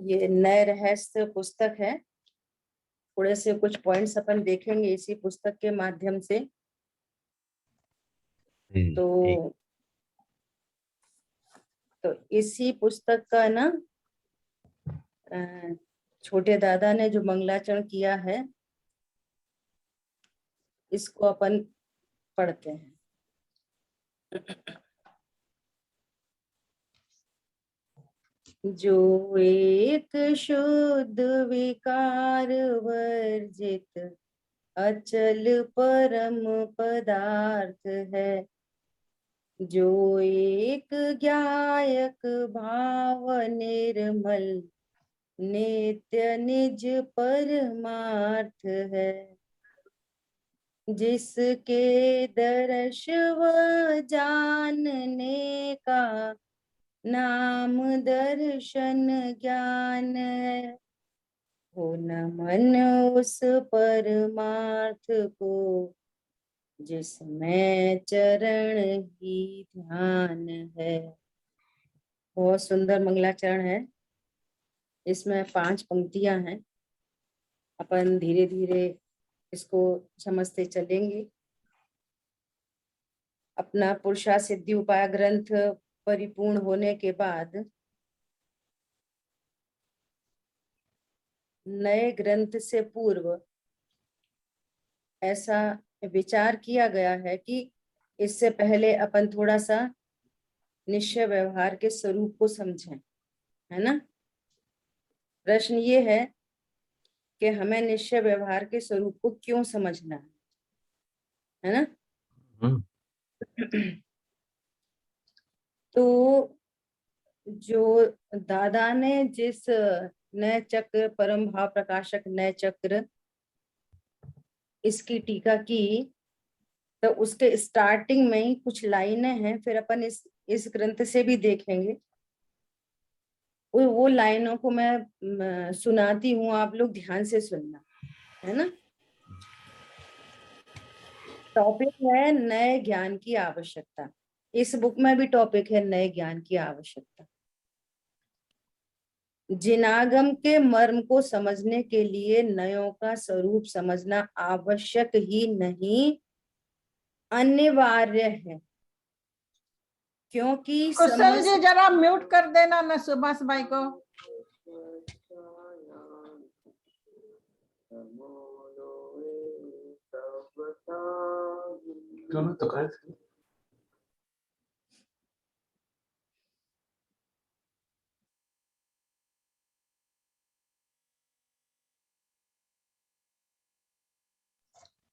ये नए रहस्य पुस्तक है। थोड़े से कुछ पॉइंट्स अपन देखेंगे इसी पुस्तक के माध्यम से। ठीक। तो इसी पुस्तक का ना छोटे दादा ने जो मंगलाचरण किया है, इसको अपन पढ़ते हैं। जो एक शुद्ध विकार वर्जित अचल परम पदार्थ है, जो एक ज्ञायक भाव निर्मल नित्य निज परमार्थ है, जिसके दर्श व जानने का नाम दर्शन ज्ञान है। हो नमन उस परमार्थ को, जिसमें चरण ही ध्यान है। बहुत सुंदर मंगलाचरण है। इसमें 5 पंक्तियां हैं। अपन धीरे धीरे इसको समझते चलेंगे। अपना पुरुषा सिद्धि उपाय ग्रंथ परिपूर्ण होने के बाद नए ग्रंथ से पूर्व ऐसा विचार किया गया है कि इससे पहले अपन थोड़ा सा निश्चय व्यवहार के स्वरूप को समझें, है ना। प्रश्न ये है कि हमें निश्चय व्यवहार के स्वरूप को क्यों समझना है ना। तो जो दादा ने जिस नए चक्र परम भाव प्रकाशक नए चक्र इसकी टीका की, तो उसके स्टार्टिंग में ही कुछ लाइनें हैं, फिर अपन इस ग्रंथ से भी देखेंगे। वो लाइनों को मैं सुनाती हूँ, आप लोग ध्यान से सुनना, है ना। टॉपिक है नए ज्ञान की आवश्यकता। इस बुक में भी टॉपिक है नए ज्ञान की आवश्यकता। जिनागम के मर्म को समझने के लिए नयों का स्वरूप समझना आवश्यक ही नहीं, अनिवार्य है। क्योंकि कुशल जी जरा म्यूट कर देना ना सुभाष भाई को। तो कर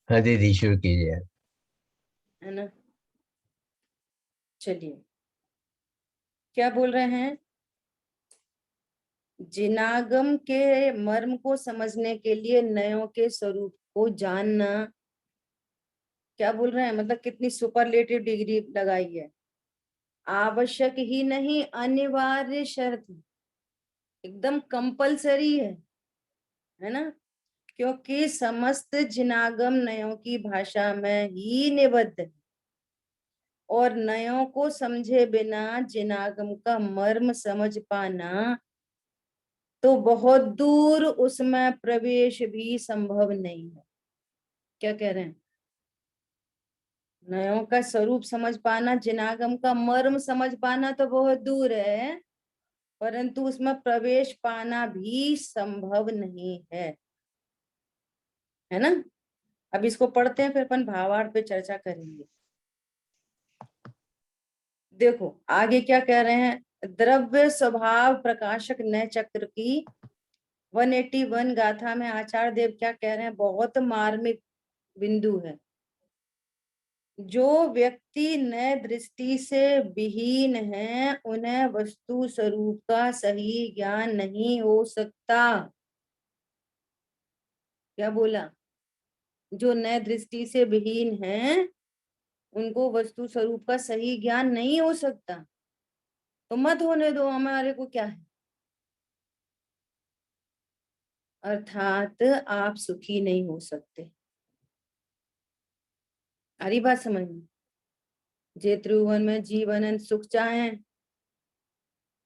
हाँ दीदी शुरू कीजिए, है ना। चलिए, क्या बोल रहे हैं। जिनागम के मर्म को समझने के लिए नयों के स्वरूप को जानना, क्या बोल रहे हैं, मतलब कितनी सुपरलेटिव डिग्री लगाई है। आवश्यक ही नहीं, अनिवार्य शर्त, एकदम कंपलसरी है ना। क्योंकि समस्त जिनागम नयों की भाषा में ही निबद्ध है, और नयों को समझे बिना जिनागम का मर्म समझ पाना तो बहुत दूर उसमें प्रवेश भी संभव नहीं है। क्या कह रहे हैं। नयों का स्वरूप समझ पाना, जिनागम का मर्म समझ पाना तो बहुत दूर है, परंतु उसमें प्रवेश पाना भी संभव नहीं है ना। अब इसको पढ़ते हैं, फिर अपन भावार्थ पे चर्चा करेंगे। देखो आगे क्या कह रहे हैं। द्रव्य स्वभाव प्रकाशक नए चक्र की 181 गाथा में आचार्य देव क्या कह रहे हैं, बहुत मार्मिक बिंदु है। जो व्यक्ति नए दृष्टि से विहीन है, उन्हें वस्तु स्वरूप का सही ज्ञान नहीं हो सकता। क्या बोला। जो नए दृष्टि से विहीन है, उनको वस्तु स्वरूप का सही ज्ञान नहीं हो सकता। तो मत होने दो, हमारे को क्या है। अर्थात आप सुखी नहीं हो सकते। अरे बात समझ में। जे त्रिभुवन में जीवन सुख चाहे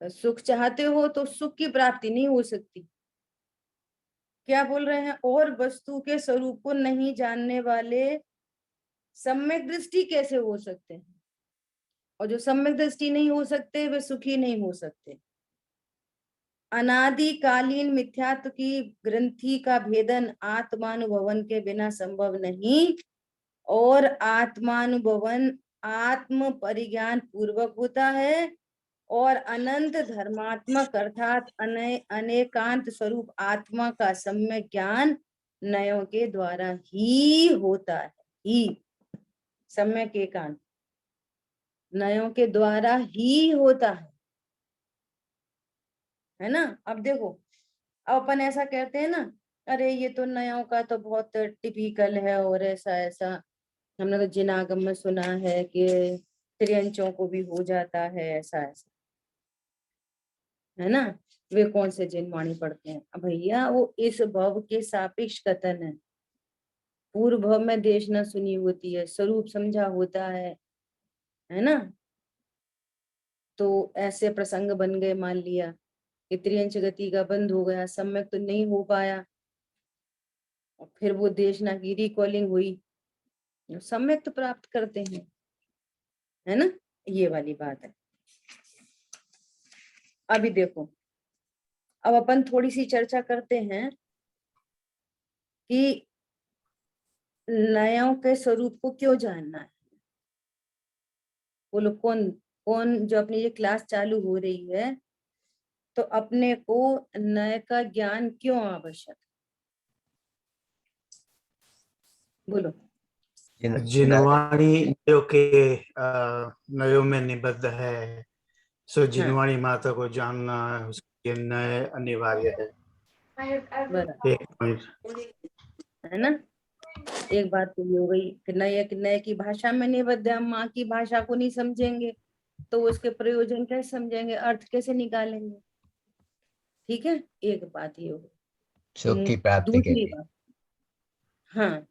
सुख चाहते हो तो सुख की प्राप्ति नहीं हो सकती। क्या बोल रहे हैं, और वस्तु के स्वरूप को नहीं जानने वाले सम्यक दृष्टि कैसे हो सकते हैं, और जो सम्यक दृष्टि नहीं हो सकते वे सुखी नहीं हो सकते। अनादिकालीन मिथ्यात्व की ग्रंथि का भेदन आत्मानुभवन के बिना संभव नहीं, और आत्मानुभवन आत्म परिज्ञान पूर्वक होता है, और अनंत धर्मात्मक अर्थात अनेकांत स्वरूप आत्मा का सम्यक ज्ञान नयों के द्वारा ही होता है। ही सम्यक एकांत नयों के द्वारा ही होता है ना। अब देखो, अब अपन ऐसा कहते हैं ना, अरे ये तो नयों का तो बहुत टिपिकल है, और ऐसा ऐसा हमने तो जिनागम में सुना है कि त्रियंचों को भी हो जाता है ऐसा ऐसा, है ना। वे कौन से जिन वाणी पढ़ते हैं? अब भैया वो इस भव के सापेक्ष कथन है, पूर्व भव में देश न सुनी होती है, स्वरूप समझा होता है ना। तो ऐसे प्रसंग बन गए, मान लिया कि त्रियंच गति का बंद हो गया, सम्यक तो नहीं हो पाया, और फिर वो देशना की रिकॉलिंग हुई, सम्यक तो प्राप्त करते हैं, है ना। ये वाली बात है। अभी देखो, अब अपन थोड़ी सी चर्चा करते हैं कि नयों के स्वरूप को क्यों जानना है। बोलो कौन कौन, जो अपनी ये क्लास चालू हो रही है, तो अपने को नय का ज्ञान क्यों आवश्यक, बोलो। जिनवाणी नयों के नयों में निबद्ध है, सो जिनवाणी माता को जानना उसके नय अनिवार्य है। बराबर, एक पॉइंट है ना। एक बात तो ये हो गई कि नए की भाषा में निबद्ध है, हम माँ की भाषा को नहीं समझेंगे तो उसके प्रयोजन कैसे समझेंगे, अर्थ कैसे निकालेंगे। ठीक है, एक बात ये हो गई। सुख की प्राप्ति के दूसरी लिए। बात, हाँ,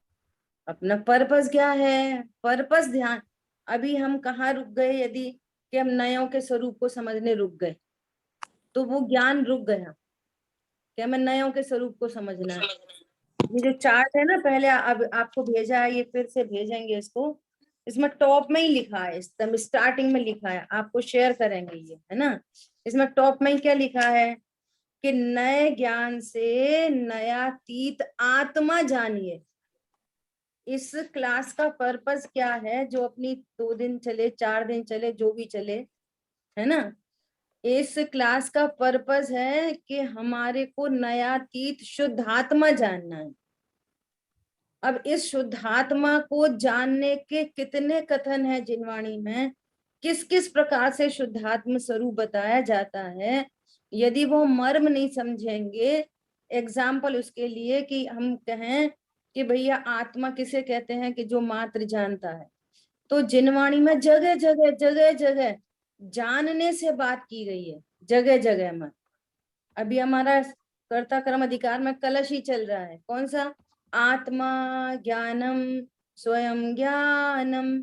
अपना पर्पस क्या है, पर्पस ध्यान। अभी हम कहाँ रुक गए, यदि कि हम नयों के स्वरूप को समझने रुक गए तो वो ज्ञान रुक गया कि हमें नयों के स्वरूप को समझना है। ये जो चार्ट है ना, पहले अब आपको भेजा है, ये फिर से भेजेंगे इसको। इसमें टॉप में ही लिखा है, एकदम स्टार्टिंग में लिखा है, आपको शेयर करेंगे ये, है ना। इसमें टॉप में ही क्या लिखा है कि नए ज्ञान से नयातीत आत्मा जानिए। इस क्लास का पर्पस क्या है, जो अपनी 2 दिन चले 4 दिन चले जो भी चले, है ना, इस क्लास का पर्पस है कि हमारे को नयातीत शुद्धात्मा जानना है। अब इस शुद्धात्मा को जानने के कितने कथन है जिनवाणी में, किस किस प्रकार से शुद्धात्म स्वरूप बताया जाता है, यदि वो मर्म नहीं समझेंगे। एग्जाम्पल उसके लिए कि हम कहें कि भैया आत्मा किसे कहते हैं, कि जो मात्र जानता है, तो जिनवाणी में जगह जगह जगह जगह जानने से बात की गई है, जगह जगह में। अभी हमारा कर्ता कर्म अधिकार में कलश ही चल रहा है, कौन सा, आत्मा ज्ञानम स्वयं ज्ञानम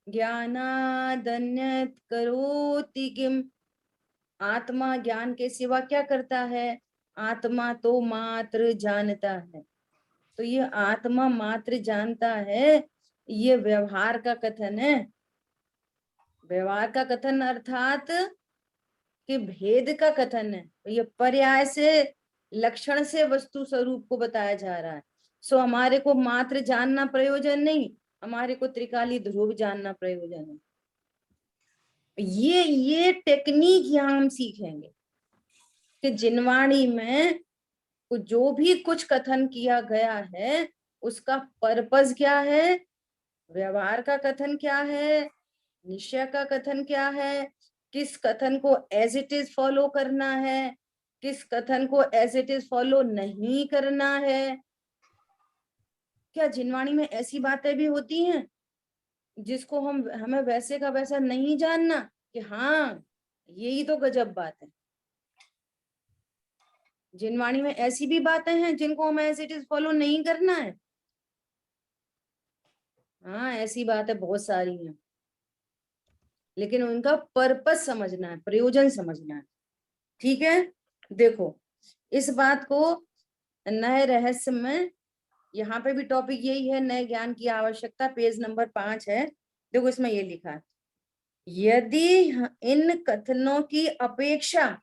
ज्ञानादन्यत करोति किम। आत्मा ज्ञान के सिवा क्या करता है, आत्मा तो मात्र जानता है। तो ये आत्मा मात्र जानता है, ये व्यवहार का कथन है। व्यवहार का कथन अर्थात कि भेद का कथन है। तो ये पर्याय से, लक्षण से वस्तु स्वरूप को बताया जा रहा है। सो हमारे को मात्र जानना प्रयोजन नहीं, हमारे को त्रिकाली ध्रुव जानना प्रयोजन है। ये टेक्निक यहाँ हम सीखेंगे कि जिनवाणी में जो भी कुछ कथन किया गया है उसका पर्पस क्या है, व्यवहार का कथन क्या है, निश्चय का कथन क्या है, किस कथन को एज इट इज फॉलो करना है, किस कथन को एज इट इज फॉलो नहीं करना है। क्या जिनवाणी में ऐसी बातें भी होती हैं जिसको हमें वैसे का वैसा नहीं जानना, कि हाँ यही तो गजब बात है। जिनवाणी में ऐसी भी बातें हैं जिनको हमें एज इट इज फॉलो नहीं करना है। हाँ, ऐसी बातें बहुत सारी हैं, लेकिन उनका पर्पस समझना है, प्रयोजन समझना है। ठीक है, देखो इस बात को नए रहस्य में, यहाँ पे भी टॉपिक यही है, नए ज्ञान की आवश्यकता, पेज नंबर 5 है। देखो इसमें ये लिखा है, यदि इन कथनों की अपेक्षा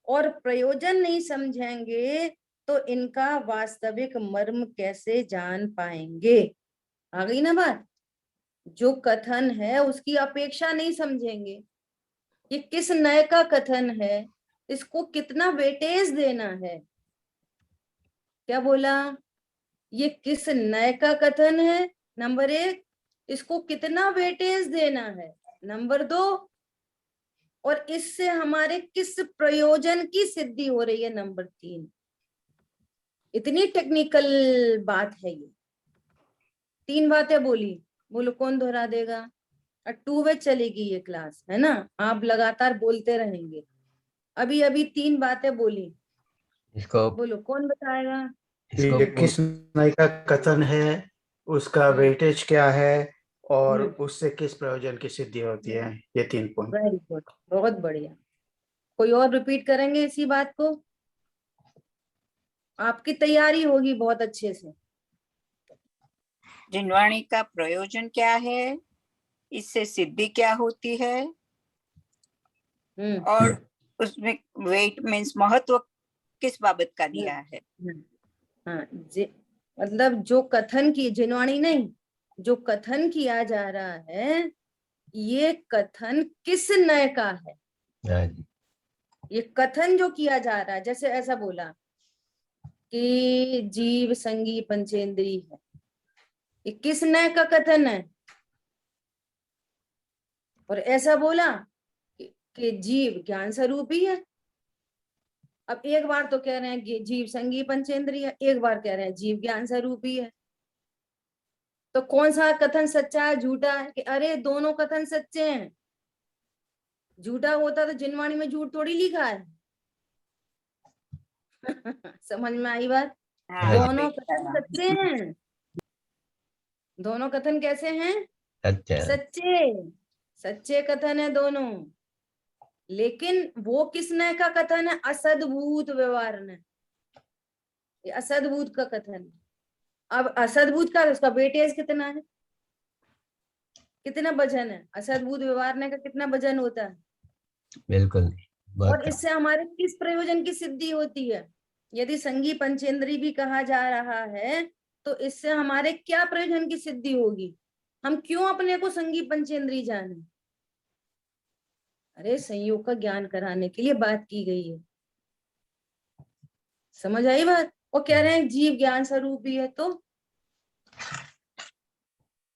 और प्रयोजन नहीं समझेंगे तो इनका वास्तविक मर्म कैसे जान पाएंगे। आ गई ना बात। जो कथन है उसकी अपेक्षा नहीं समझेंगे, ये किस नए का कथन है, इसको कितना वेटेज देना है। क्या बोला, ये किस नए का कथन है, नंबर 1, इसको कितना वेटेज देना है, नंबर 2, और इससे हमारे किस प्रयोजन की सिद्धि हो रही है, नंबर 3। इतनी टेक्निकल बात है ये। 3 बातें बोली, बोलो कौन दोहरा देगा। और 2 वे चलेगी ये क्लास, है ना, आप लगातार बोलते रहेंगे। अभी अभी 3 बातें बोली, इसको बोलो कौन बताएगा। इसको ये किस नए का कथन है, उसका वेटेज क्या है, और उससे किस प्रयोजन की सिद्धि होती है, ये 3 पॉइंट। वेरी गुड, बहुत बढ़िया। कोई और रिपीट करेंगे इसी बात को, आपकी तैयारी होगी बहुत अच्छे से। जिनवाणी का प्रयोजन क्या है, इससे सिद्धि क्या होती है, और उसमें वेट मीन्स महत्व किस बाबत का दिया है। हाँ, मतलब जो कथन की, जिनवाणी नहीं, जो कथन किया जा रहा है, ये कथन किस नए का है। हाँ जी, ये कथन जो किया जा रहा है, जैसे ऐसा बोला कि जीव संगी पंचेंद्री है, ये किस नए का कथन है। और ऐसा बोला कि जीव ज्ञान स्वरूप ही है। अब एक बार तो कह रहे हैं जीव संगी पंचेंद्रिय है, एक बार कह रहे हैं जीव ज्ञान स्वरूप ही है। तो कौन सा कथन सच्चा है, झूठा है, कि अरे दोनों कथन सच्चे हैं। झूठा होता तो जिनवाणी में झूठ थोड़ी लिखा है। समझ में आई बात। हाँ जी, दोनों कथन सच्चे हैं, दोनों कथन कैसे हैं, अच्छा, सच्चे, सच्चे कथन है दोनों। लेकिन वो किस नए का कथन है, असद्भूत व्यवहार ने, ये असद्भूत का कथन है। अब असद्भूत का उसका वेटेज कितना है, कितना वजन है, असद्भूत व्यवहार ने का कितना वजन होता है, बिल्कुल नहीं, बहुत और इससे हमारे किस प्रयोजन की सिद्धि होती है। यदि संगी पंचेंद्री भी कहा जा रहा है तो इससे हमारे क्या प्रयोजन की सिद्धि होगी, हम क्यों अपने को संगी पंचेंद्री जाने। अरे संयोग का ज्ञान कराने के लिए बात की गई है, समझ आई बात। वो कह रहे हैं जीव ज्ञान स्वरूप ही है, तो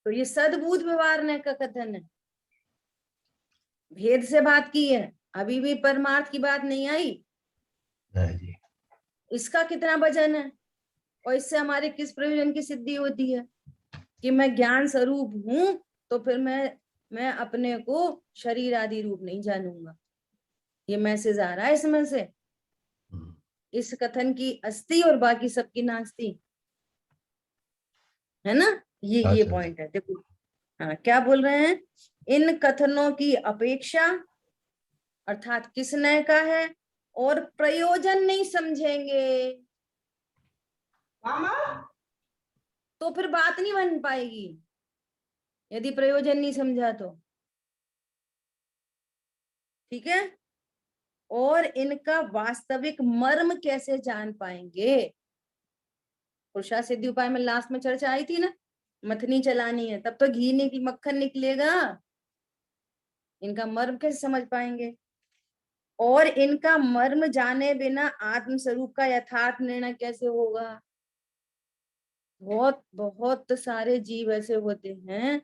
ये सद्भूत व्यवहार ने का कथन है। भेद से बात की है, अभी भी परमार्थ की बात नहीं आई। हाँ जी, इसका कितना वजन है, और इससे हमारे किस प्रयोजन की सिद्धि होती है, कि मैं ज्ञान स्वरूप हूं, तो फिर मैं अपने को शरीर आदि रूप नहीं जानूंगा। ये मैसेज आ रहा है इसमें से, इस कथन की अस्थि और बाकी सबकी नास्ति, है ना। ये हाँ ये सर, पॉइंट है, देखो। हाँ, क्या बोल रहे हैं, इन कथनों की अपेक्षा अर्थात किस नए का है, और प्रयोजन नहीं समझेंगे तो फिर बात नहीं बन पाएगी। यदि प्रयोजन नहीं समझा तो, ठीक है। और इनका वास्तविक मर्म कैसे जान पाएंगे। पुरुषार्थ सिद्धि उपाय में लास्ट में चर्चा आई थी ना, मथनी चलानी है तब तो घी मक्खन निकलेगा। इनका मर्म कैसे समझ पाएंगे, और इनका मर्म जाने बिना आत्म स्वरूप का यथार्थ निर्णय कैसे होगा। बहुत बहुत सारे जीव ऐसे होते हैं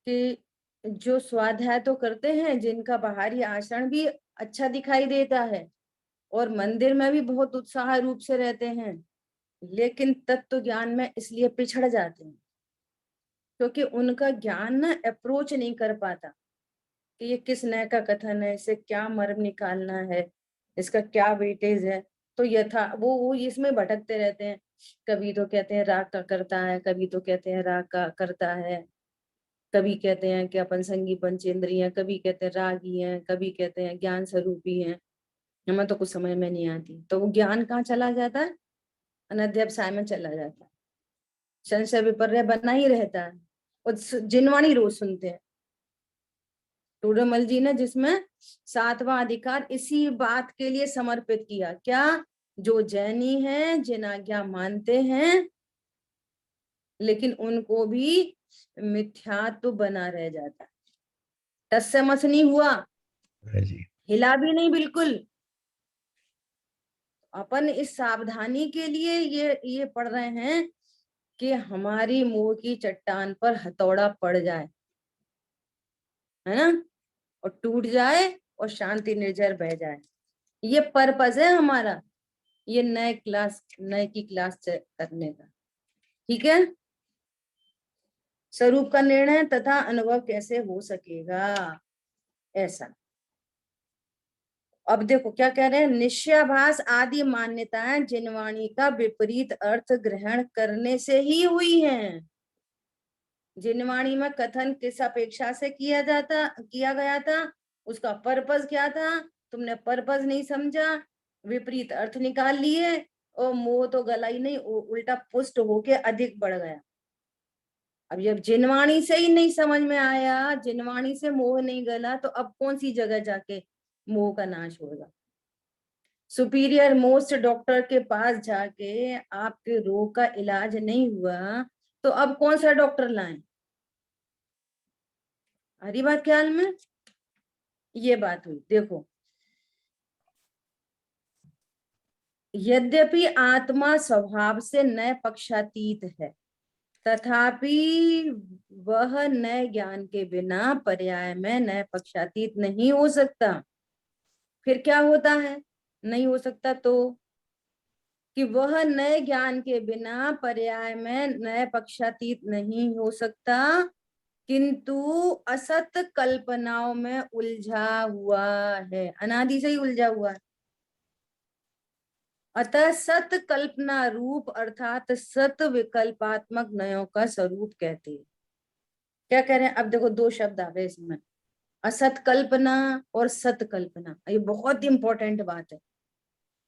कि जो स्वाध्याय तो करते हैं, जिनका बाहरी आचरण भी अच्छा दिखाई देता है, और मंदिर में भी बहुत उत्साह रूप से रहते हैं, लेकिन तत्व ज्ञान में इसलिए पिछड़ जाते हैं क्योंकि उनका ज्ञान ना अप्रोच नहीं कर पाता कि ये किस नए का कथन है, इसे क्या मर्म निकालना है, इसका क्या वेटेज है। तो यथा वो इसमें भटकते रहते हैं। कभी तो कहते हैं राग का करता है, कभी तो कहते हैं राग का करता है, कभी कहते हैं कि अपन संगी पंचेंद्रिय हैं, कभी कहते हैं रागी हैं, कभी कहते हैं ज्ञान स्वरूपी हैं। हमें तो कुछ समझ में नहीं आती। तो वो ज्ञान कहाँ चला जाता है? अनध्यवसाय में चला जाता है, संशय विपर्य बना ही रहता है। और जिनवाणी रोज सुनते हैं टूडरमल जी ने, जिसमें 7वां अधिकार इसी बात के लिए समर्पित किया। क्या? जो जैनी हैं, जिन आज्ञा मानते हैं, लेकिन उनको भी मिथ्यात्व बना रह जाता है। टस से मस नहीं हुआ, हाँ जी, हिला भी नहीं बिल्कुल। अपन इस सावधानी के लिए ये पढ़ रहे हैं कि हमारी मोह की चट्टान पर हथौड़ा पड़ जाए, है ना, और टूट जाए और शांति निर्जर बह जाए। ये पर्पस है हमारा, ये नए की क्लास करने का। ठीक है। स्वरूप का निर्णय तथा अनुभव कैसे हो सकेगा, ऐसा। अब देखो क्या कह रहे हैं, निश्चयाभास आदि मान्यताएं जिनवाणी का विपरीत अर्थ ग्रहण करने से ही हुई हैं। जिनवाणी में कथन किस अपेक्षा से किया गया था, उसका पर्पस क्या था, तुमने पर्पस नहीं समझा, विपरीत अर्थ निकाल लिए, और मोह तो गला ही नहीं, उल्टा पुष्ट होके अधिक बढ़ गया। अब जब जिनवाणी से ही नहीं समझ में आया, जिनवाणी से मोह नहीं गला, तो अब कौन सी जगह जाके मोह का नाश होगा? सुपीरियर मोस्ट डॉक्टर के पास जाके आपके रोग का इलाज नहीं हुआ, तो अब कौन सा डॉक्टर लाएं? हरी बात ख्याल में? ये बात हुई। देखो, यद्यपि आत्मा स्वभाव से नए पक्षातीत है, तथापि वह नए ज्ञान के बिना पर्याय में नए पक्षातीत नहीं हो सकता। फिर क्या होता है नहीं हो सकता? तो कि वह नए ज्ञान के बिना पर्याय में नए पक्षातीत नहीं हो सकता, किंतु असत कल्पनाओं में उलझा हुआ है, अनादि से ही उलझा हुआ है। अतः सत कल्पना रूप अर्थात सत विकल्पात्मक नयों का स्वरूप कहते हैं। क्या कह रहे हैं? अब देखो, दो शब्द आ गए इसमें, असत कल्पना और सत कल्पना। ये बहुत इंपॉर्टेंट बात है।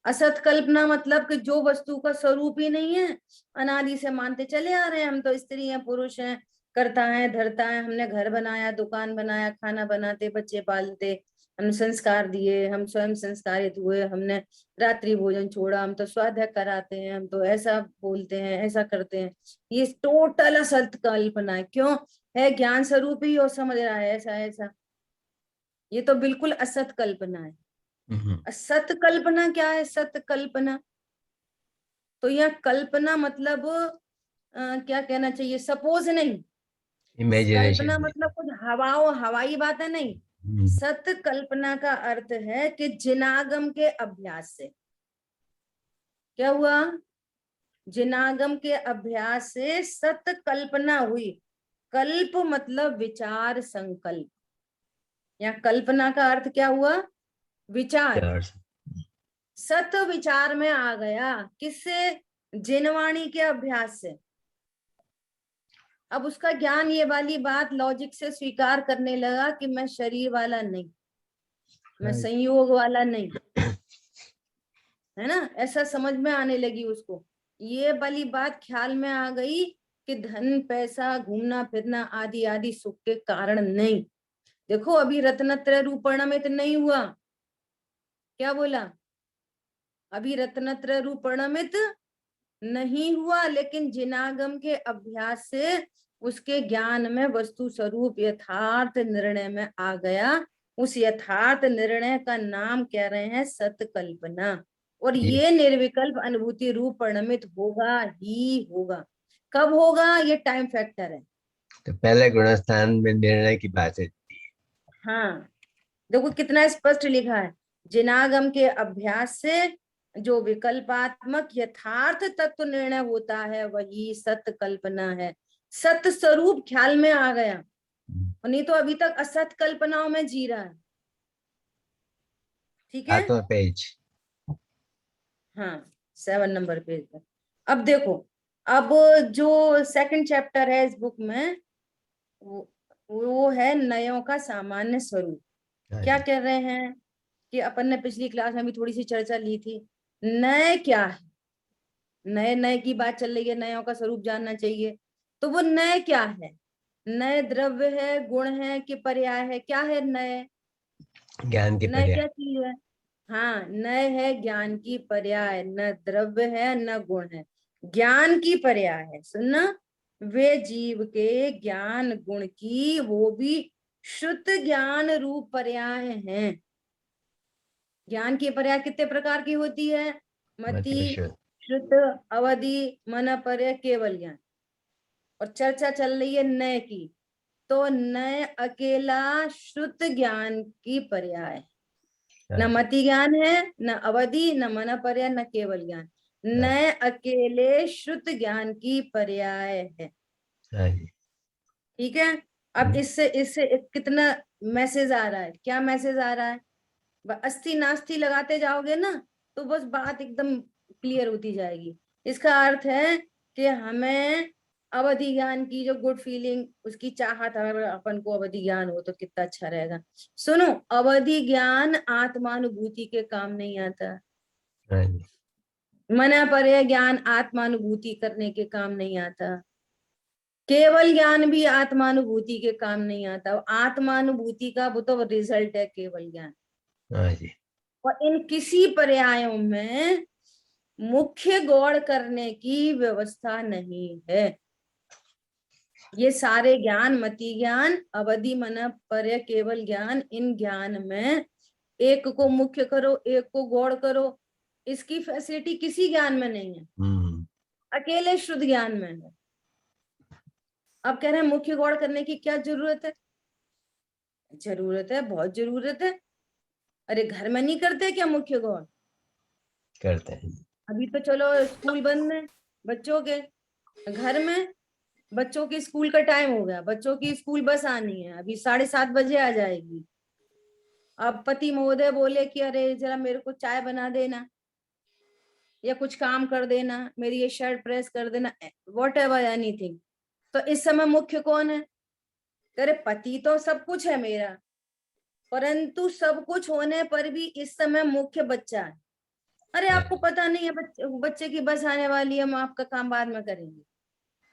असत कल्पना मतलब कि जो वस्तु का स्वरूप ही नहीं है, अनादि से मानते चले आ रहे हैं, हम तो स्त्री हैं, पुरुष हैं, करता है धरता है, हमने घर बनाया, दुकान बनाया, खाना बनाते, बच्चे पालते, हम संस्कार दिए, हम स्वयं संस्कारित हुए, हमने रात्रि भोजन छोड़ा, हम तो स्वाध्याय कराते हैं, हम तो ऐसा बोलते हैं, ऐसा करते हैं। ये टोटल असत कल्पना है। क्यों? है ज्ञान स्वरूप ही और समझ रहा है ऐसा ऐसा। ये तो बिल्कुल असत कल्पना है। सत कल्पना क्या है? सत कल्पना तो यह कल्पना मतलब क्या कहना चाहिए, सपोज नहीं, इमेजिनेशन। कल्पना मतलब कुछ हवाई बातें नहीं। सत कल्पना का अर्थ है कि जिनागम के अभ्यास से क्या हुआ, जिनागम के अभ्यास से सत कल्पना हुई। कल्प मतलब विचार संकल्प, या कल्पना का अर्थ क्या हुआ? विचार। सत विचार में आ गया, किससे? जिनवाणी के अभ्यास से। अब उसका ज्ञान ये वाली बात लॉजिक से स्वीकार करने लगा कि मैं शरीर वाला नहीं, मैं संयोग वाला नहीं, है ना, ऐसा समझ में आने लगी उसको। ये वाली बात ख्याल में आ गई कि धन पैसा घूमना फिरना आदि आदि सुख के कारण नहीं। देखो, अभी रत्नत्रय रूपणमित नहीं हुआ। क्या बोला? अभी रत्नत्रय रूपणमित नहीं हुआ, लेकिन जिनागम के अभ्यास से उसके ज्ञान में वस्तु स्वरूप यथार्थ निर्णय में आ गया। उस यथार्थ निर्णय का नाम कह रहे हैं सतकल्पना। और ये निर्विकल्प अनुभूति रूप परिणमित होगा ही होगा। कब होगा? ये टाइम फैक्टर है। तो पहले गुणस्थान में निर्णय की बात है। हाँ, देखो कितना स्पष्ट लिखा है, जिनागम के अभ्यास से जो विकल्पात्मक यथार्थ तत्व निर्णय होता है वही सत कल्पना है। सत स्वरूप ख्याल में आ गया, नहीं तो अभी तक असत कल्पनाओं में जी रहा है। ठीक है। 7वां पेज। हाँ, 7 नंबर पेज पर। अब देखो, अब जो सेकंड चैप्टर है इस बुक में, वो वो है नयों का सामान्य स्वरूप। हाँ क्या जी, कह रहे हैं कि अपन ने पिछली क्लास में भी थोड़ी सी चर्चा ली थी, नय क्या है, नए नए की बात चल रही है, नयों का स्वरूप जानना चाहिए। तो वो नय क्या है? नए द्रव्य है, गुण है कि पर्याय है? क्या है नए? ज्ञान के नय पर्याय। क्या चीज है? हाँ, नय है ज्ञान की पर्याय, न द्रव्य है न गुण है, ज्ञान की पर्याय है। सुनना, वे जीव के ज्ञान गुण की, वो भी शुद्ध ज्ञान रूप पर्याय हैं। ज्ञान की पर्याय कितने प्रकार की होती है? मति, मतलब शुद्ध। शुद्ध, अवधि, मन पर्याय, केवल ज्ञान। और चर्चा चल रही है नय की, तो नय अकेला शुद्ध ज्ञान की पर्याय है। हाँ न जी, मति ज्ञान है, न अवधि, न मन पर्याय, न केवल ज्ञान। हाँ जी, नय अकेले शुद्ध ज्ञान की पर्याय है। हाँ जी। ठीक है। अब इससे इससे कितना मैसेज आ रहा है? क्या मैसेज आ रहा है? अस्थि नास्ति लगाते जाओगे ना, तो बस बात एकदम क्लियर होती जाएगी। इसका अर्थ है कि हमें अवधि ज्ञान की जो गुड फीलिंग, उसकी चाहत, अगर अपन को अवधि ज्ञान हो तो कितना अच्छा रहेगा। सुनो, अवधि ज्ञान आत्मानुभूति के काम नहीं आता। हाँ जी, मना पर्याय ज्ञान आत्मानुभूति करने के काम नहीं आता। केवल ज्ञान भी आत्मानुभूति के काम नहीं आता। आत्मानुभूति का वो तो रिजल्ट है केवल ज्ञान। हाँ जी, और इन किसी पर्यायों में मुख्य गौड़ करने की व्यवस्था नहीं है। ये सारे ज्ञान, मति ज्ञान, अवधि, मन पर्याय, केवल ज्ञान, इन ज्ञान में एक को मुख्य करो, एक को गौड़ करो, इसकी फैसिलिटी किसी ज्ञान में नहीं है, अकेले शुद्ध ज्ञान में है। अब कह रहे हैं मुख्य गौड़ करने की क्या जरूरत है? जरूरत है, बहुत जरूरत है। अरे घर में नहीं करते क्या मुख्य गौड़? करते हैं। अभी तो चलो स्कूल बंद है बच्चों के, घर में बच्चों के स्कूल का टाइम हो गया, बच्चों की स्कूल बस आनी है, अभी 7:30 आ जाएगी। अब पति महोदय बोले कि अरे जरा मेरे को चाय बना देना, या कुछ काम कर देना, मेरी ये शर्ट प्रेस कर देना, वॉट एवर एनीथिंग। तो इस समय मुख्य कौन है? अरे पति तो सब कुछ है मेरा, परंतु सब कुछ होने पर भी इस समय मुख्य बच्चा है। अरे हाँ आपको पता नहीं है बच्चे की बस आने वाली है, हम आपका काम बाद में करेंगे।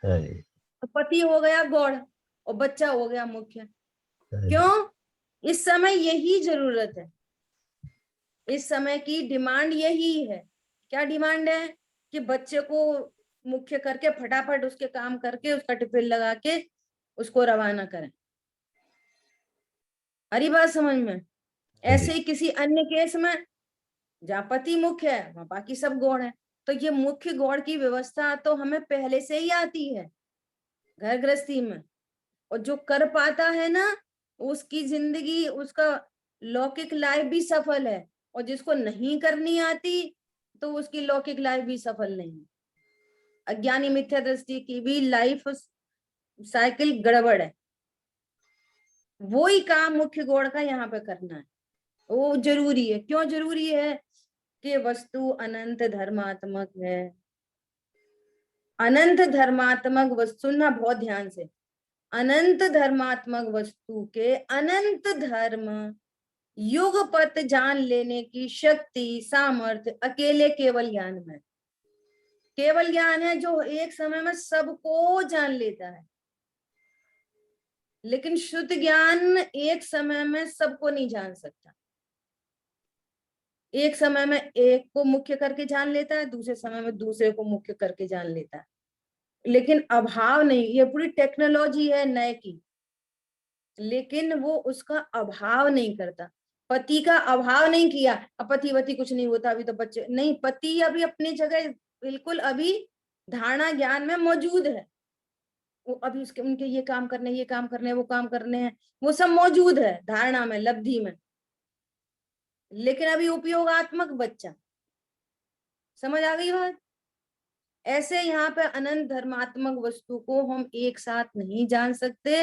हाँ जी, तो पति हो गया गौड़ और बच्चा हो गया मुख्य। हाँ जी, क्यों? इस समय यही जरूरत है, इस समय की डिमांड यही है। क्या डिमांड है? कि बच्चे को मुख्य करके फटाफट उसके काम करके उसका टिफिन लगा के उसको रवाना करें। हरी बात समझ में? हाँ जी, ऐसे ही किसी अन्य केस में जहाँ पति मुख्य है वहां बाकी सब गौड़ है। तो ये मुख्य गौड़ की व्यवस्था तो हमें पहले से ही आती है घर गृहस्थी में, और जो कर पाता है ना, उसकी जिंदगी, उसका लौकिक लाइफ भी सफल है। और जिसको नहीं करनी आती, तो उसकी लौकिक लाइफ भी सफल नहीं है। अज्ञानी मिथ्या दृष्टि की भी लाइफ साइकिल गड़बड़ है। वो ही काम मुख्य गौड़ का यहाँ पे करना है, वो जरूरी है। क्यों जरूरी है? कि वस्तु अनंत धर्मात्मक है। अनंत धर्मात्मक वस्तु, सुनना बहुत ध्यान से, अनंत धर्मात्मक वस्तु के अनंत धर्म युगपत जान लेने की शक्ति, सामर्थ्य अकेले केवल ज्ञान में। केवल ज्ञान है जो एक समय में सबको जान लेता है, लेकिन शुद्ध ज्ञान एक समय में सबको नहीं जान सकता। एक समय में एक को मुख्य करके जान लेता है, दूसरे समय में दूसरे को मुख्य करके जान लेता है, लेकिन अभाव नहीं। ये पूरी टेक्नोलॉजी है नए की, लेकिन वो उसका अभाव नहीं करता। पति का अभाव नहीं किया, अब पति वती कुछ नहीं होता, अभी तो बच्चे नहीं, पति अभी अपनी जगह बिल्कुल अभी धारणा ज्ञान में मौजूद है। वो अभी उसके उनके ये काम करने, ये काम करने, वो काम करने हैं, वो सब मौजूद है धारणा में, लब्धि में, लेकिन अभी उपयोगात्मक बच्चा। समझ आ गई बात? ऐसे यहाँ पे अनंत धर्मात्मक वस्तु को हम एक साथ नहीं जान सकते।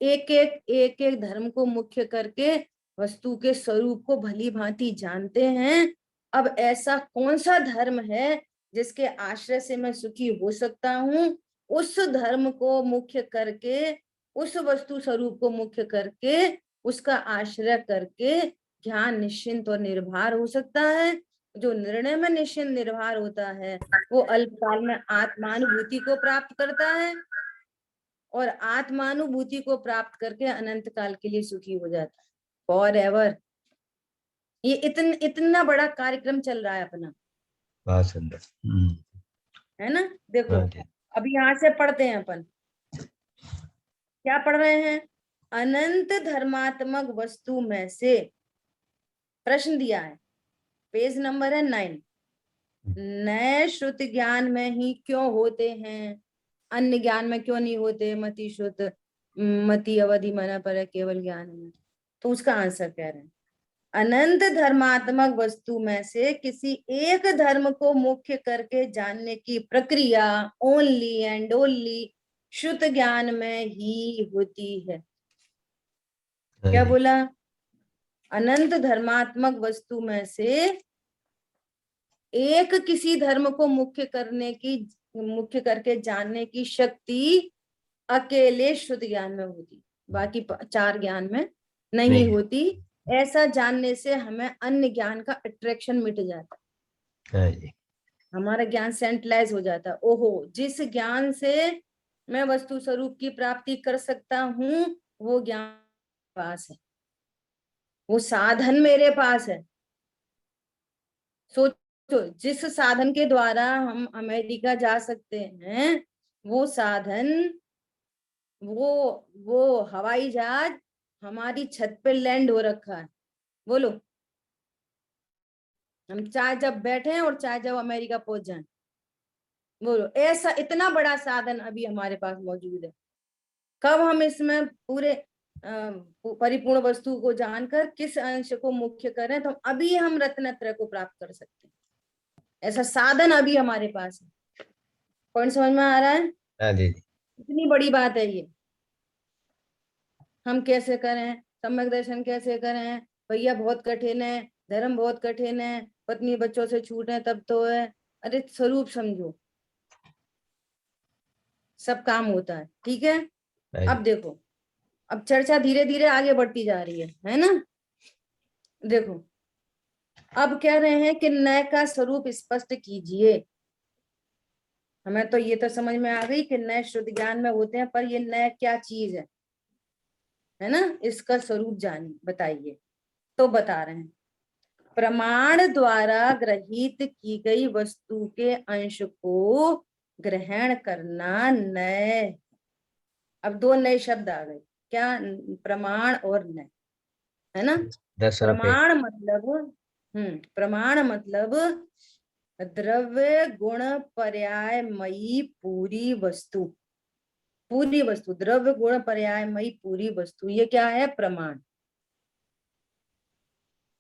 एक एक धर्म को मुख्य करके वस्तु के स्वरूप को भली भांति जानते हैं। अब ऐसा कौन सा धर्म है जिसके आश्रय से मैं सुखी हो सकता हूँ? उस धर्म को मुख्य करके उस वस्तु स्वरूप को मुख्य करके, उसका आश्रय करके ज्ञान निश्चिंत और निर्भर हो सकता है। जो निर्णय में निश्चिंत निर्भर होता है वो अल्पकाल में आत्मानुभूति को प्राप्त करता है, और आत्मानुभूति को प्राप्त करके अनंत काल के लिए सुखी हो जाता है, फॉर एवर। ये इतना बड़ा कार्यक्रम चल रहा है अपना, बहुत सुंदर। है ना। देखो हाँ जी। अभी यहाँ से पढ़ते हैं अपन, क्या पढ़ रहे हैं? अनंत धर्मात्मक वस्तु में से, प्रश्न दिया है, पेज नंबर है 9। नए श्रुति ज्ञान में ही क्यों होते हैं, अन्य ज्ञान में क्यों नहीं होते? मति श्रुत मति अवधि मना पर केवल ज्ञान में। तो उसका आंसर कह रहे हैं, अनंत धर्मात्मक वस्तु में से किसी एक धर्म को मुख्य करके जानने की प्रक्रिया ओनली एंड ओनली शुद्ध ज्ञान में ही होती है। हाँ क्या जी। बोला? अनंत धर्मात्मक वस्तु में से एक किसी धर्म को मुख्य करके जानने की शक्ति अकेले शुद्ध ज्ञान में होती, बाकी 4 ज्ञान में नहीं होती। ऐसा जानने से हमें अन्य ज्ञान का अट्रैक्शन मिट जाता है। हाँ जी। हमारा ज्ञान सेंट्रलाइज हो जाता है। ओहो, जिस ज्ञान से मैं वस्तु स्वरूप की प्राप्ति कर सकता हूँ वो ज्ञान पास है, वो साधन मेरे पास है। सोचो, जिस साधन के द्वारा हम अमेरिका जा सकते हैं वो साधन, वो हवाई जहाज हमारी छत पे लैंड हो रखा है। बोलो, हम चाहे जब बैठे और चाहे जब अमेरिका पहुंच जाएं, बोलो, ऐसा इतना बड़ा साधन अभी हमारे पास मौजूद है। कब हम इसमें पूरे परिपूर्ण वस्तु को जानकर किस अंश को मुख्य करें तो अभी हम रत्नत्रय को प्राप्त कर सकते हैं। ऐसा साधन अभी हमारे पास है। पॉइंट समझ में आ रहा है? हाँ जी। इतनी बड़ी बात है ये। हम कैसे करें, सम्यक दर्शन कैसे करें? भैया बहुत कठिन है, धर्म बहुत कठिन है, पत्नी बच्चों से छूटे तब तो है। अरे स्वरूप समझो, सब काम होता है। ठीक है, अब देखो, अब चर्चा धीरे धीरे आगे बढ़ती जा रही है ना। देखो, अब कह रहे हैं कि नय का स्वरूप स्पष्ट कीजिए। हमें तो ये तो समझ में आ गई कि नय शुद्ध ज्ञान में होते हैं, पर ये नय क्या चीज है ना, इसका स्वरूप जानिए, बताइए। तो बता रहे हैं, प्रमाण द्वारा ग्रहित की गई वस्तु के अंश को ग्रहण करना नय। अब 2 नए शब्द आ गए, क्या? प्रमाण और नय, है ना। 10 रुपए। प्रमाण मतलब द्रव्य गुण पर्यायमयी पूरी वस्तु, द्रव्य गुण पर्यायमयी पूरी वस्तु, ये क्या है? प्रमाण।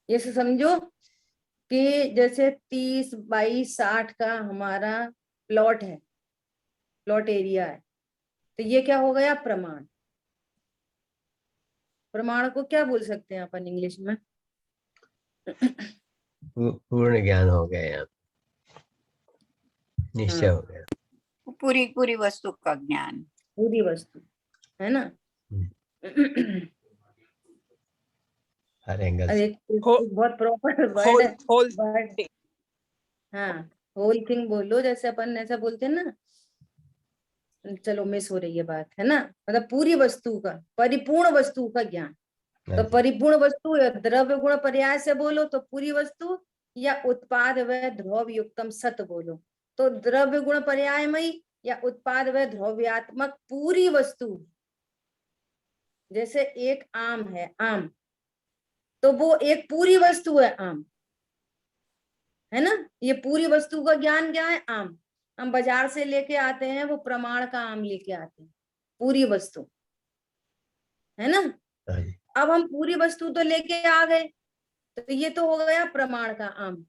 ये से समझो कि जैसे 30, 22, 60 का हमारा प्लॉट है, प्लॉट एरिया है, तो ये क्या हो गया? प्रमाण। प्रमाण को क्या बोल सकते हैं अपन इंग्लिश में? पूर्ण ज्ञान हो गया, यहाँ निश्चय हो गया। पूरी वस्तु का ज्ञान, पूरी वस्तु, है ना। हर एंगल अरे से। बहुत प्रॉपर वर्ड है, वर्ड। हाँ, होल थिंग बोलो, जैसे अपन ऐसा बोलते हैं ना। चलो मिस हो रही है बात, है ना। मतलब पूरी वस्तु का, परिपूर्ण वस्तु का ज्ञान। तो परिपूर्ण वस्तु या द्रव्य गुण पर्याय से बोलो तो पूरी वस्तु, या उत्पाद व ध्रुव युक्तम सत बोलो तो द्रव्य गुण पर्यायमयी या उत्पाद व ध्रुव्यात्मक पूरी वस्तु। जैसे एक आम है, आम तो वो एक पूरी वस्तु है, आम, है ना। ये पूरी वस्तु का ज्ञान क्या है? आम। हम बाजार से लेके आते हैं, वो प्रमाण का आम लेके आते हैं, पूरी वस्तु, है ना। अब हम पूरी वस्तु तो लेके आ गए, तो ये तो हो गया प्रमाण का आम।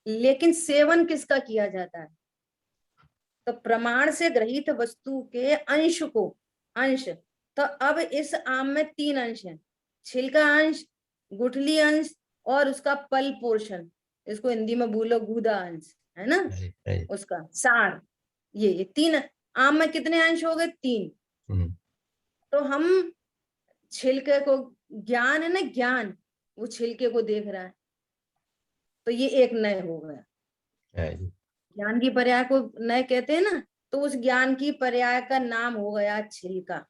लेकिन सेवन किसका किया जाता है? तो प्रमाण से ग्रहित वस्तु के अंश को, अंश। तो अब इस आम में 3 अंश हैं, छिलका अंश, गुठली अंश और उसका पल पोर्शन, इसको हिंदी में बोलो गूदा अंश, है ना, उसका सार। ये 3 आम में कितने अंश हो गए? 3। तो हम छिलके को, ज्ञान है ना, ज्ञान, वो छिलके को देख रहा है, तो ये एक नय हो गया। हाँ जी, ज्ञान की पर्याय को नय कहते हैं ना, तो उस ज्ञान की पर्याय का नाम हो गया छिलका।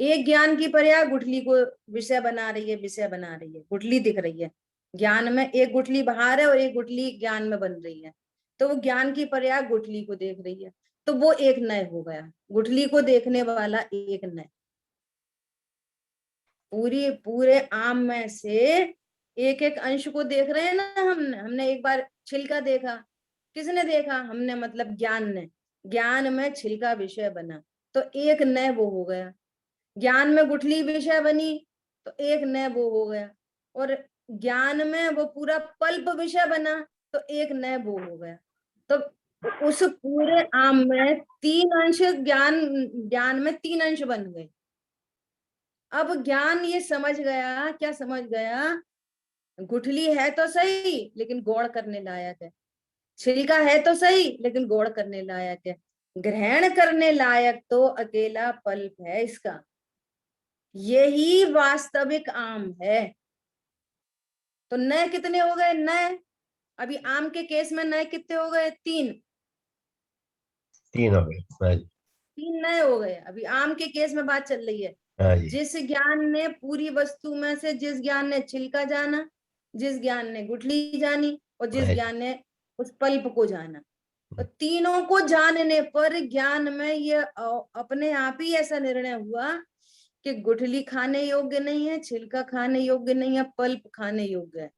एक ज्ञान की पर्याय गुठली को विषय बना रही है, विषय बना रही है, गुठली दिख रही है ज्ञान में, एक गुठली बाहर है और एक गुठली ज्ञान में बन रही है, तो वो ज्ञान की पर्याय गुठली को देख रही है, तो वो एक नय हो गया, गुठली को देखने वाला एक नय। पूरे आम में से एक एक अंश को देख रहे हैं ना हमने एक बार छिलका देखा, किसने देखा? हमने, मतलब ज्ञान ने। ज्ञान में छिलका विषय बना, तो एक नय वो हो गया। ज्ञान में गुठली विषय बनी, तो एक नय वो हो गया। और ज्ञान में वो पूरा पल्प विषय बना, तो एक नय वो हो गया। तो उस पूरे आम में 3 अंश, ज्ञान में 3 अंश बन गए। अब ज्ञान ये समझ गया, क्या समझ गया? गुठली है तो सही लेकिन गौड़ करने लायक है, छिलका है तो सही लेकिन गौड़ करने लायक है, ग्रहण करने लायक तो अकेला पल्प है इसका। यही वास्तविक आम है। तो नए कितने हो गए? नए, अभी आम के केस में नए कितने हो गए? 3 3 हो गए। हाँ जी, 3 नए हो गए। अभी आम के केस में बात चल रही है। हाँ जी, जिस ज्ञान ने पूरी वस्तु में से, जिस ज्ञान ने छिलका जाना, जिस ज्ञान ने गुठली जानी, और जिस हाँ जी, ज्ञान ने उस पल्प को जाना, तो तीनों को जानने पर ज्ञान में ये अपने आप ही ऐसा निर्णय हुआ कि गुठली खाने योग्य नहीं है, छिलका खाने योग्य नहीं है, पल्प खाने योग्य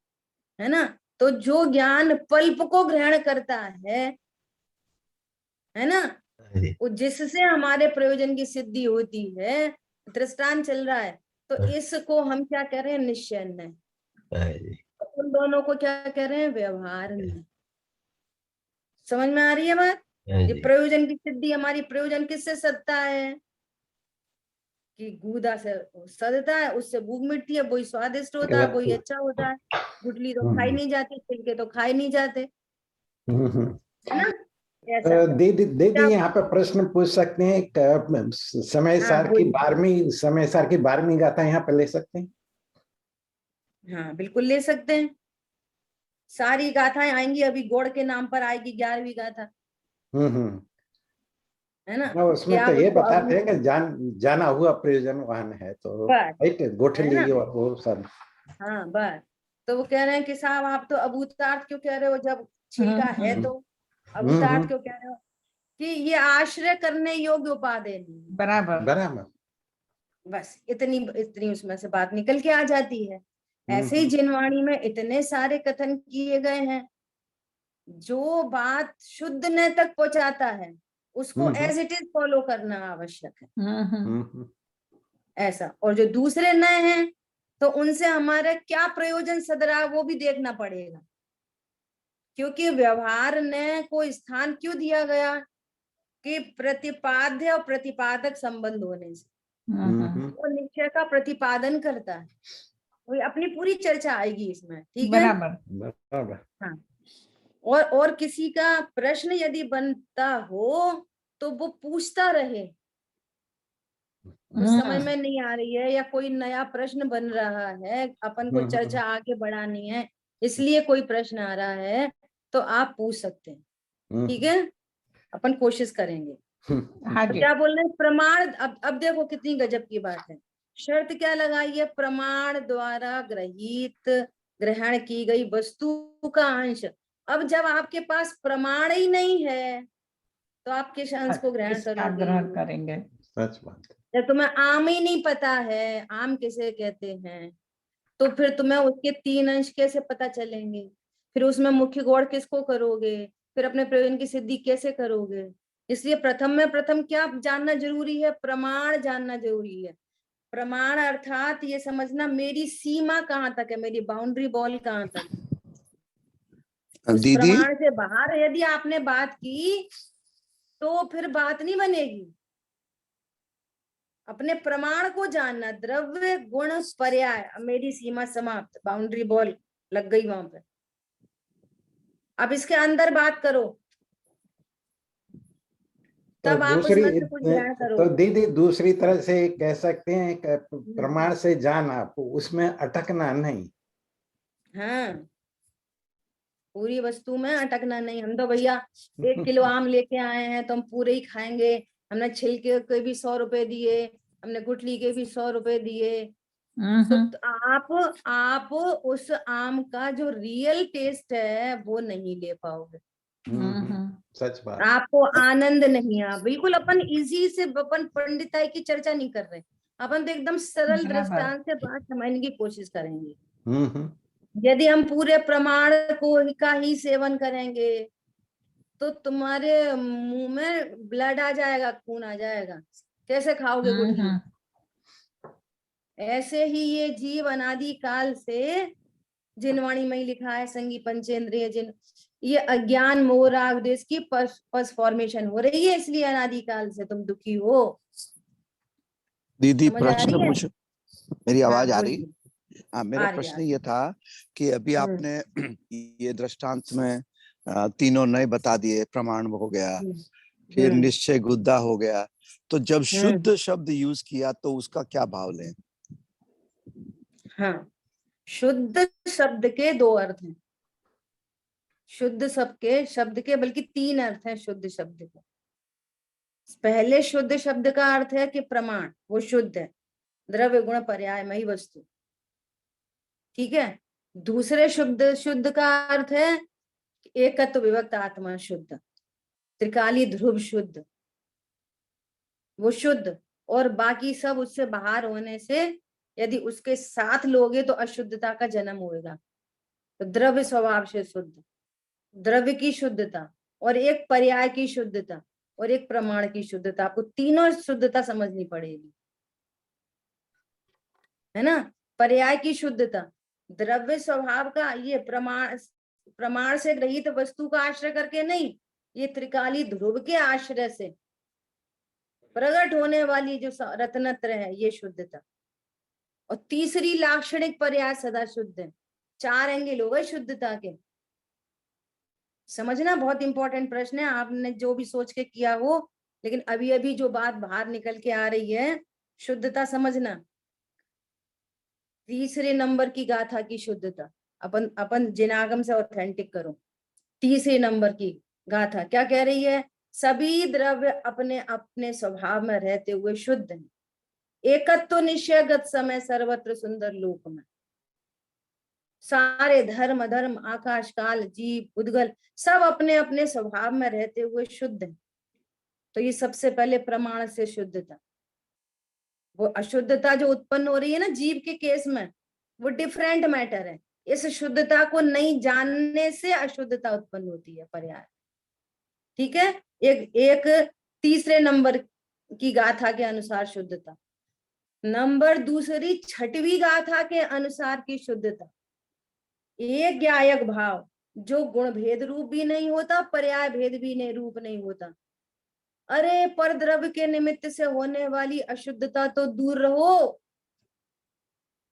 है ना। तो जो ज्ञान पल्प को ग्रहण करता है ना, हाँ जी, वो जिससे हमारे प्रयोजन की सिद्धि होती है, दृष्टांत चल रहा है, तो हाँ इसको हम क्या कह रहे हैं? निश्चय नहीं। हाँ जी, उन दोनों को क्या कह रहे हैं? व्यवहार नहीं। समझ में आ रही है बात? हाँ ये जी, प्रयोजन की सिद्धि, हमारी प्रयोजन किससे सदता है? कि गूदा से सदता है, उससे भूख मिटती है, वही स्वादिष्ट होता है, वही अच्छा होता है। गुठली तो खाई नहीं जाती, छिलके तो खाए नहीं जाते, है ना? ऐसा दीदी क्या? यहाँ पे प्रश्न पूछ सकते हैं? समय हाँ सार की बोलिए। 12वीं गाथा यहाँ पे ले सकते हैं? हाँ बिल्कुल ले सकते हैं, सारी गाथाएं आएंगी। अभी गौड़ के नाम पर आएगी 11वीं गाथा, हम्म। है ना? कि उसमें तो आप ये उसको बताते अभी, हैं कि जाना हुआ प्रयोजनवान है, तो बस, राइट, है ना? गुठली और वो सब। हाँ बस। तो वो कह रहे हैं कि साहब आप तो अभूतार्थ क्यों कह रहे हो, जब छिलका है हम्म, तो अभूतार्थ हम्म। क्यों कह रहे हो? कि ये आश्रय करने योग्य उपादेय नहीं है। बराबर। बराबर। बस इतनी इतनी उसमें से बात निकल के आ जाती है। ऐसे ही हम्म जिनवाणी में इतने सारे कथन किए गए हैं, जो बात शुद्ध न तक पहुंचाता है उसको हम्म एज इट इज फॉलो करना आवश्यक है, हम्म ऐसा। और जो दूसरे नए हैं, तो उनसे हमारा क्या प्रयोजन सद रहा है वो भी देखना पड़ेगा। क्योंकि व्यवहार ने को स्थान क्यों दिया गया? कि प्रतिपाद्य और प्रतिपादक संबंध होने से वो निश्चय का प्रतिपादन करता है। वो अपनी पूरी चर्चा आएगी इसमें, ठीक है? बराबर। बराबर। हाँ। और किसी का प्रश्न यदि बनता हो तो वो पूछता रहे, कुछ समझ में नहीं आ रही है या कोई नया प्रश्न बन रहा है, अपन को चर्चा आगे बढ़ानी है, इसलिए कोई प्रश्न आ रहा है, तो आप पूछ सकते हैं, ठीक है? अपन कोशिश करेंगे। हाँ तो जी। क्या बोल रहे हैं? प्रमाण, अब देखो कितनी गजब की बात है। शर्त क्या लगाई है? प्रमाण द्वारा ग्रहित, ग्रहण की गई वस्तु का अंश। अब जब आपके पास प्रमाण ही नहीं है तो आप किस अंश को ग्रहण इसका ग्रहण करोगे? करेंगे। सच बात। जब तुम्हें आम ही नहीं पता है, आम किसे कहते हैं, तो फिर तुम्हें उसके 3 अंश कैसे पता चलेंगे? फिर उसमें मुख्य गौड़ किसको करोगे? फिर अपने प्रयोजन की सिद्धि कैसे करोगे? इसलिए प्रथम में प्रथम क्या जानना जरूरी है? प्रमाण जानना जरूरी है। प्रमाण अर्थात ये समझना मेरी सीमा कहाँ तक है, मेरी बाउंड्री बॉल कहाँ तक है। उस दीदी प्रमाण से बाहर यदि आपने बात की तो फिर बात नहीं बनेगी। अपने प्रमाण को जानना, द्रव्य गुण पर्याय, मेरी सीमा समाप्त, बाउंड्री बॉल लग गई वहां पे। अब इसके अंदर बात करो। तब आप उस मंत्र को ध्यान तो करो। दीदी दूसरी तरह से कह सकते हैं कि प्रमाण से जान, आप उसमें अटकना नहीं। हाँ, पूरी वस्तु में अटकना नहीं। हम तो भैया 1 किलो आम लेके आए हैं तो हम पूरे ही खाएंगे। हमने छिलके के भी 100 रुपए दिए, हमने गुठली के भी 100 रुपए दिए। तो आप उस आम का जो रियल टेस्ट है वो नहीं ले पाओगे। सच बात। आपको आनंद नहीं। आप बिल्कुल अपन इजी से, अपन पंडिताई की चर्चा नहीं कर रहे, अपन तो एकदम सरल बराबर। दृष्टांत से बात समझने की कोशिश करेंगे। हम्म। यदि हम पूरे प्रमाण का ही सेवन करेंगे तो तुम्हारे मुंह में ब्लड आ जाएगा, खून आ जाएगा। कैसे खाओगे गुठली? ऐसे ही ये जीव अनादि काल से, जिनवाणी में ही लिखा है, संगी पंचेंद्रिय जिन, ये अज्ञान मोह राग देश की पस फॉर्मेशन हो रही है, इसलिए अनादि काल से तुम दुखी हो। दीदी समझ आ प्रश्न रही है? पूछ, मेरी हाँ, आवाज आ रही? बोलिए। हाँ, मेरा आ रही प्रश्न है। ये था कि अभी आपने ये दृष्टांत में तीनों नए बता दिए, प्रमाण हो गया, फिर निश्चय गुद्दा हो गया, तो जब शुद्ध शब्द यूज किया तो उसका क्या भाव लें? हाँ, शुद्ध शब्द के 2 अर्थ हैं। शुद्ध शब्द के बल्कि 3 अर्थ हैं शुद्ध शब्द के। पहले शुद्ध शब्द का अर्थ है कि प्रमाण वो शुद्ध है, द्रव्य गुण पर्यायमयी वस्तु, ठीक है। दूसरे शुद्ध का अर्थ है एकत्व विभक्त आत्मा शुद्ध, त्रिकाली ध्रुव शुद्ध, वो शुद्ध। और बाकी सब उससे बाहर होने से यदि उसके साथ लोगे तो अशुद्धता का जन्म होगा। तो द्रव्य स्वभाव से शुद्ध, द्रव्य की शुद्धता, और एक पर्याय की शुद्धता, और एक प्रमाण की शुद्धता। आपको तीनों शुद्धता समझनी पड़ेगी, है ना। पर्याय की शुद्धता, द्रव्य स्वभाव का, ये प्रमाण से रहित वस्तु का आश्रय करके नहीं, ये त्रिकाली ध्रुव के आश्रय से प्रकट होने वाली जो रत्नत्र है, ये शुद्धता। और तीसरी लाक्षणिक पर्याय सदा शुद्ध है। 4 एंगल हो गए शुद्धता के। समझना बहुत इंपॉर्टेंट प्रश्न है, आपने जो भी सोच के किया हो, लेकिन अभी अभी जो बात बाहर निकल के आ रही है, शुद्धता समझना। तीसरे नंबर की गाथा की शुद्धता, अपन जिनागम से ऑथेंटिक करो। तीसरे नंबर की गाथा क्या कह रही है? सभी द्रव्य अपने अपने स्वभाव में रहते हुए शुद्ध हैं, एकत्व निश्चयगत समय सर्वत्र सुंदर लोक में। सारे धर्म आकाश काल जीव उद्गल सब अपने अपने स्वभाव में रहते हुए शुद्ध हैं। तो ये सबसे पहले प्रमाण से शुद्धता। वो अशुद्धता जो उत्पन्न हो रही है ना जीव के केस में, वो डिफरेंट मैटर है। इस शुद्धता को नहीं जानने से अशुद्धता उत्पन्न होती है, पर्याय, ठीक है। एक तीसरे नंबर की गाथा के अनुसार शुद्धता। नंबर दूसरी छठवीं गाथा के अनुसार की शुद्धता, एक ज्ञायक भाव जो गुण भेद रूप भी नहीं होता, पर्याय भेद भी नहीं रूप नहीं होता। अरे पर द्रव्य के निमित्त से होने वाली अशुद्धता तो दूर रहो।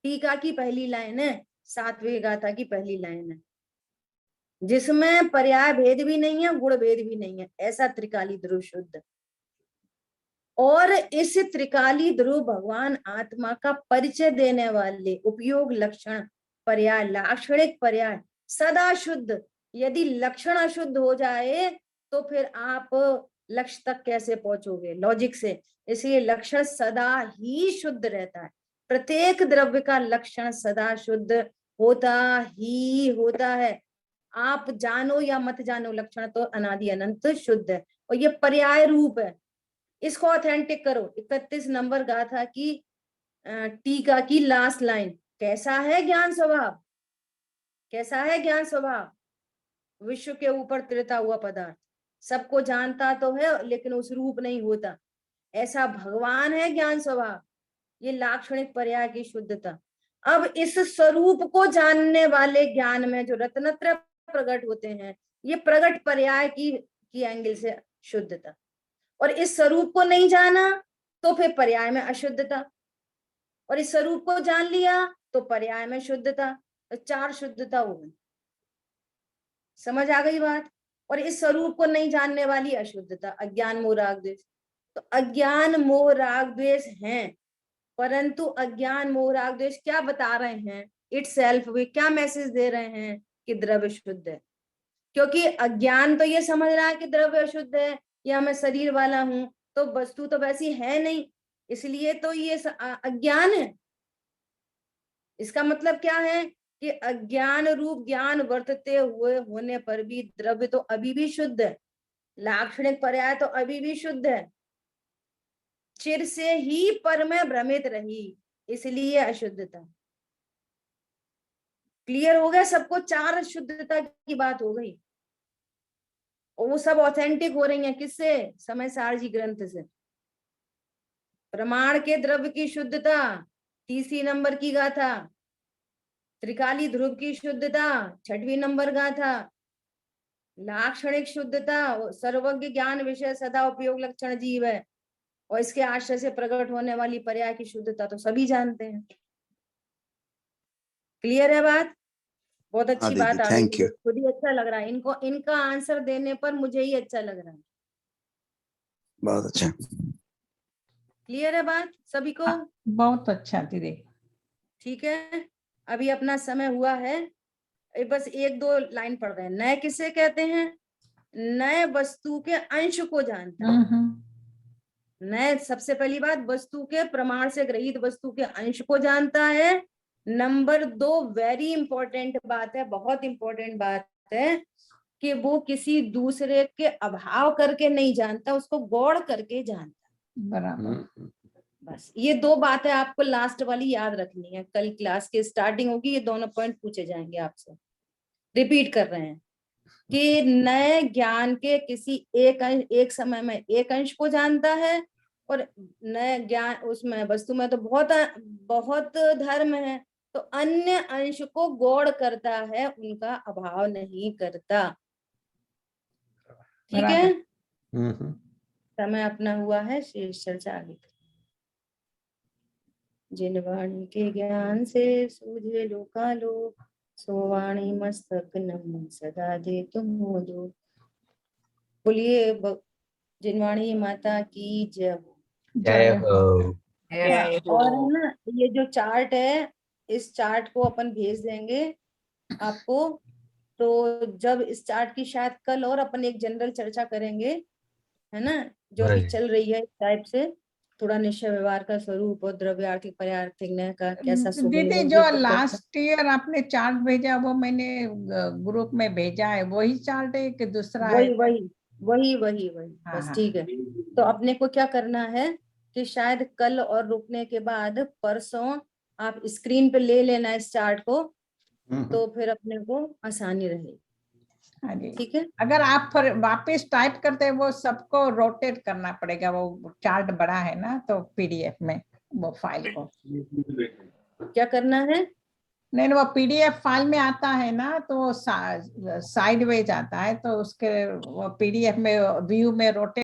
टीका की पहली लाइन है, 7वें गाथा की पहली लाइन है, जिसमें पर्याय भेद भी नहीं है, गुण भेद भी नहीं है, ऐसा त्रिकाली ध्रुव शुद्ध। और इस त्रिकाली ध्रुव भगवान आत्मा का परिचय देने वाले उपयोग लक्षण पर्याय, लाक्षणिक पर्याय सदा शुद्ध। यदि लक्षण अशुद्ध हो जाए तो फिर आप लक्ष्य तक कैसे पहुंचोगे? लॉजिक से। इसलिए लक्षण सदा ही शुद्ध रहता है। प्रत्येक द्रव्य का लक्षण सदा शुद्ध होता ही होता है। आप जानो या मत जानो, लक्षण तो अनादि अनंत शुद्ध है, और ये पर्याय रूप है। इसको ऑथेंटिक करो। 31 नंबर गाथा की टीका की लास्ट लाइन, कैसा है ज्ञान स्वभाव? कैसा है ज्ञान स्वभाव? विश्व के ऊपर तिरता हुआ पदार्थ, सबको जानता तो है लेकिन उस रूप नहीं होता, ऐसा भगवान है ज्ञान स्वभाव। ये लाक्षणिक पर्याय की शुद्धता। अब इस स्वरूप को जानने वाले ज्ञान में जो रत्नत्रय प्रकट होते हैं, ये प्रकट पर्याय की एंगल से शुद्धता। और इस स्वरूप को नहीं जाना तो फिर पर्याय में अशुद्धता, और इस स्वरूप को जान लिया तो पर्याय में शुद्धता। तो 4 शुद्धता हो गई। समझ आ गई बात? और इस स्वरूप को नहीं जानने वाली अशुद्धता, अज्ञान मोह राग द्वेष। तो अज्ञान मोह राग द्वेष हैं, परंतु अज्ञान मोह राग द्वेष क्या बता रहे हैं, इटसेल्फ वे क्या मैसेज दे रहे हैं कि द्रव्य शुद्ध है। क्योंकि अज्ञान तो ये समझ रहा है कि द्रव्य अशुद्ध है या मैं शरीर वाला हूं, तो वस्तु तो वैसी है नहीं, इसलिए तो ये अज्ञान है। इसका मतलब क्या है कि अज्ञान रूप ज्ञान वर्तते हुए होने पर भी द्रव्य तो अभी भी शुद्ध है, लाक्षणिक पर्याय तो अभी भी शुद्ध है, चिर से ही पर में भ्रमित रही, इसलिए अशुद्धता। क्लियर हो गया सबको? 4 शुद्धता की बात हो गई, और वो सब ऑथेंटिक हो रही है किससे? समय सार जी ग्रंथ से। प्रमाण के द्रव्य की शुद्धता 30 नंबर की गाथा, त्रिकाली ध्रुव की शुद्धता 6वीं नंबर गाथा, लाक्षणिक शुद्धता सर्वज्ञ ज्ञान विषय सदा उपयोग लक्षण जीव है, और इसके आश्रय से प्रकट होने वाली पर्याय की शुद्धता तो सभी जानते हैं। क्लियर है बात? बहुत अच्छी बात आ थैंक गई, यू। खुद ही अच्छा लग रहा है इनको, इनका आंसर देने पर मुझे ही अच्छा लग रहा है। बहुत अच्छा। क्लियर है बात सभी को? बहुत अच्छा दीदी। ठीक है, अभी अपना समय हुआ है, बस 1-2 लाइन पढ़ रहे हैं। नए किसे कहते हैं? नए वस्तु के अंश को जानता है। नए सबसे पहली बात वस्तु के प्रमाण से ग्रहित वस्तु के अंश को जानता है। नंबर 2 वेरी इंपॉर्टेंट बात है, बहुत इंपॉर्टेंट बात है कि वो किसी दूसरे के अभाव करके नहीं जानता, उसको गौड़ करके जानता। बराबर। बस ये 2 बातें आपको लास्ट वाली याद रखनी है, कल क्लास की स्टार्टिंग होगी, ये दोनों पॉइंट पूछे जाएंगे आपसे। रिपीट कर रहे हैं कि नए ज्ञान के किसी एक समय में एक अंश को जानता है, और नए ज्ञान उसमें वस्तु में तो बहुत धर्म है, तो अन्य अंश को गौड़ करता है, उनका अभाव नहीं करता। ठीक है, समय अपना हुआ है, शेष चर्चा आगे। जिन वाणी के ज्ञान से सूझे लोकालोक, सो वाणी मस्तक नमन सदा दे तुम दो। बोलिए जिनवाणी माता की जय हो। जय हो। जय और हो। ना ये जो चार्ट है, इस चार्ट को अपन भेज देंगे आपको, तो जब इस चार्ट की शायद कल और अपन एक जनरल चर्चा करेंगे, है ना, जो अभी चल रही है इस टाइप से, थोड़ा निश्चय व्यवहार का स्वरूप और द्रव्य आर्थिक पर्यार्थिक न्याय का कैसा दीदी जो लास्ट ईयर आपने चार्ट भेजा वो मैंने ग्रुप में भेजा है, वही चार्ट है कि दूसरा है? वही हाँ, बस हाँ। ठीक है। तो अपने को क्या करना है कि शायद कल और रुकने के बाद परसों आप स्क्रीन पे ले लेना इस चार्ट को, तो फिर अपने को आसानी रहेगी। हाँ जी। ठीक है, अगर आप फिर वापस टाइप करते हैं वो सबको रोटेट करना पड़ेगा, वो चार्ट बड़ा है ना, तो पीडीएफ में वो फाइल को क्या करना है? नहीं, वो पीडीएफ फाइल में आता है ना, तो साइडवेज आता है, तो उसके वो पीडीएफ में व्यू में रोटेट